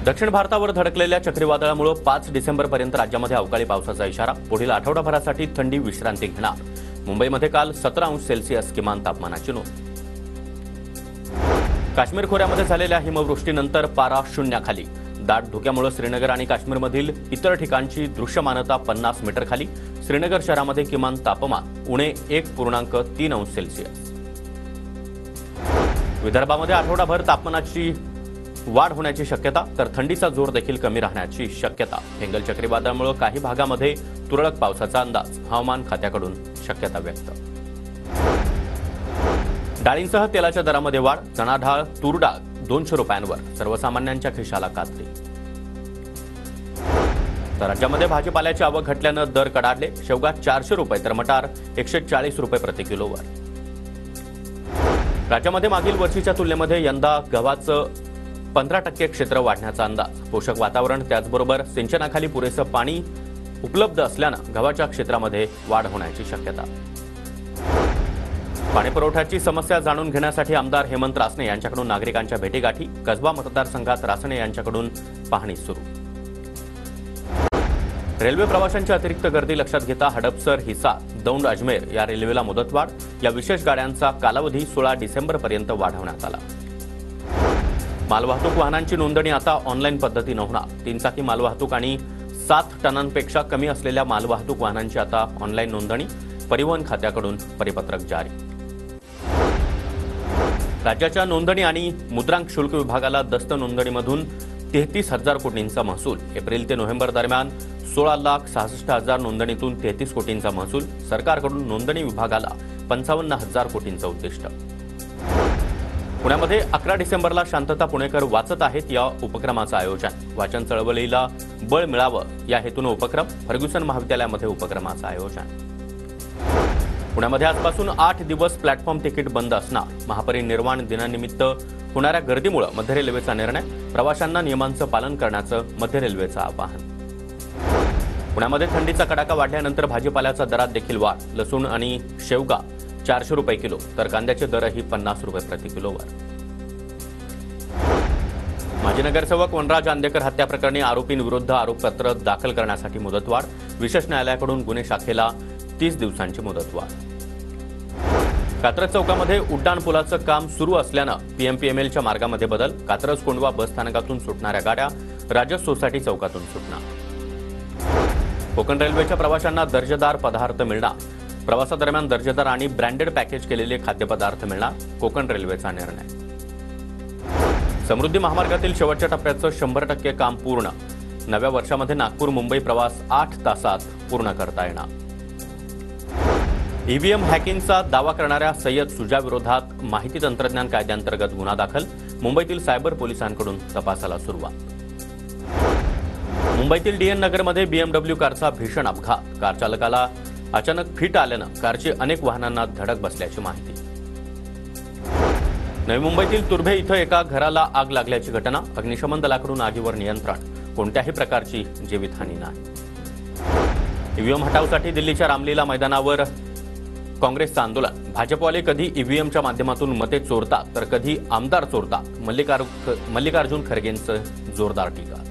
दक्षिण भारतावर धडकलेल्या चक्रीवादळामुळे 5 डिसेंबरपर्यंत राज्यामध्ये अवकाळी पावसाचा इशारा. पुढील आठवडाभरासाठी थंडी विश्रांती घेणार. मुंबईमध्ये काल 17 अंश सेल्सिअस किमान तापमानाची नोंद. काश्मीर खोऱ्यामध्ये झालेल्या हिमवृष्टीनंतर पारा शून्याखाली. दाट धुक्यामुळे श्रीनगर आणि काश्मीरमधील इतर ठिकाणची दृश्यमानता 50 मीटर खाली. श्रीनगर शहरामध्ये किमान तापमान उणे 1.3 अंश सेल्सिअस. विदर्भामध्ये आठवडाभर तापमानाची वाढ होण्याची शक्यता, तर थंडीचा जोर देखील कमी राहण्याची शक्यता. बेंगल चक्रीवादळामुळे काही भागामध्ये तुरळक पावसाचा अंदाज. हवामान खात्याकडून शक्यता व्यक्त. डाळींसह तेलाच्या दरामध्ये वाढ. चणा डाळ, तूर डाळ 200 रुपयांवर. सर्वसामान्यांच्या खिशाला कात्री. तर राज्यामध्ये भाजीपाल्याची आवक घटल्यानं दर कडाडले. शेवगा 400 रुपये तर मटार 140 रुपये प्रति किलोवर. राज्यामध्ये मागील वर्षीच्या तुलनेमध्ये यंदा गव्हाचं 15% क्षेत्र वाढण्याचा अंदाज. पोषक वातावरण त्याचबरोबर सिंचनाखाली पुरेसं पाणी उपलब्ध असल्यानं गव्हाच्या क्षेत्रामध्ये वाढ होण्याची शक्यता. पाणीपुरवठ्याची समस्या जाणून घेण्यासाठी आमदार हेमंत रासने यांच्याकडून नागरिकांच्या भेटीगाठी. कसबा मतदारसंघात रासने यांच्याकडून पाहणी सुरू. रेल्वे प्रवाशांची अतिरिक्त गर्दी लक्षात घेता हडपसर, हिसार, दौंड, अजमेर या रेल्वेला मुदतवाढ. या विशेष गाड्यांचा कालावधी 16 डिसेंबरपर्यंत वाढवण्यात आला. मालवाहतूक वाहनांची नोंदणी आता ऑनलाईन पद्धतीनं होणार. 3 चाकी मालवाहतूक आणि 7 टनांपेक्षा कमी असलेल्या मालवाहतूक वाहनांची आता ऑनलाईन नोंदणी. परिवहन खात्याकडून परिपत्रक जारी. राज्याच्या नोंदणी आणि मुद्रांक शुल्क विभागाला दस्त नोंदणीमधून 33,000 कोटींचा महसूल. एप्रिल ते नोव्हेंबर दरम्यान 16,66,000 नोंदणीतून 33 कोटींचा महसूल. सरकारकडून नोंदणी विभागाला 55,000 कोटींचं उद्दिष्ट. पुण्यामध्ये 11 डिसेंबरला शांतता पुणेकर वाचत आहेत या उपक्रमाचं आयोजन. वाचन चळवळीला बळ मिळावं या हेतूनं उपक्रम. फर्ग्युसन महाविद्यालयामध्ये उपक्रमाचं आयोजन. पुण्यामध्ये आजपासून 8 दिवस प्लॅटफॉर्म तिकीट बंद असणार. महापरिनिर्वाण दिनानिमित्त होणाऱ्या गर्दीमुळे मध्य रेल्वेचा निर्णय. प्रवाशांना नियमांचं पालन करण्याचं मध्य रेल्वेचं आवाहन. पुण्यामध्ये थंडीचा कडाका वाढल्यानंतर भाजीपाल्याचा दरात देखील वाढ. लसूण आणि शेवगा 400 रुपये किलो तर कांद्याचे दरही 50 रुपये प्रति किलोवर. माजी नगरसेवक वनराज आंदेकर हत्या प्रकरणी आरोपींविरुद्ध आरोपपत्र दाखल करण्यासाठी मुदतवाढ. विशेष न्यायालयाकडून गुन्हे शाखेला 30 दिवसांची मुदतवाढ. कात्रज चौकामध्ये उड्डाण पुलाचं काम सुरू असल्यानं पीएमपीएमएलच्या मार्गामध्ये बदल. कात्रज कोंढवा बस स्थानकातून सुटणाऱ्या गाड्या राजस सोसायटी चौकातून सुटणार. कोकण रेल्वेच्या प्रवाशांना दर्जेदार पदार्थ मिळणार. प्रवासादरम्यान दर्जेदार आणि ब्रँडेड पॅकेज केलेले खाद्यपदार्थ मिळणार. कोकण रेल्वेचा निर्णय. समृद्धी महामार्गातील शेवटच्या टप्प्याचं 100% काम पूर्ण. नव्या वर्षामध्ये नागपूर मुंबई प्रवास 8 तासात पूर्ण करता येणार. ईव्हीएम हॅकिंगचा दावा करणाऱ्या सय्यद सुजा विरोधात माहिती तंत्रज्ञान कायद्याअंतर्गत गुन्हा दाखल. मुंबईतील सायबर पोलिसांकडून तपासाला सुरुवात. मुंबईतील डीएन नगरमध्ये बीएमडब्ल्यू कारचा भीषण अपघात. कार चालकाला अचानक फिट आल्यानं कारची अनेक वाहनांना धडक बसल्याची माहिती. नवी मुंबईतील तुर्भे इथं एका घराला आग लागल्याची घटना. अग्निशमन दलाकडून आगीवर नियंत्रण. कोणत्याही प्रकारची जीवितहानी नाही. ईव्हीएम हटावसाठी दिल्लीच्या रामलीला मैदानावर काँग्रेसचं आंदोलन. भाजपवाले कधी ईव्हीएमच्या माध्यमातून मते चोरतात तर कधी आमदार चोरतात. मल्लिकार्जुन खरगेंचं जोरदार टीका.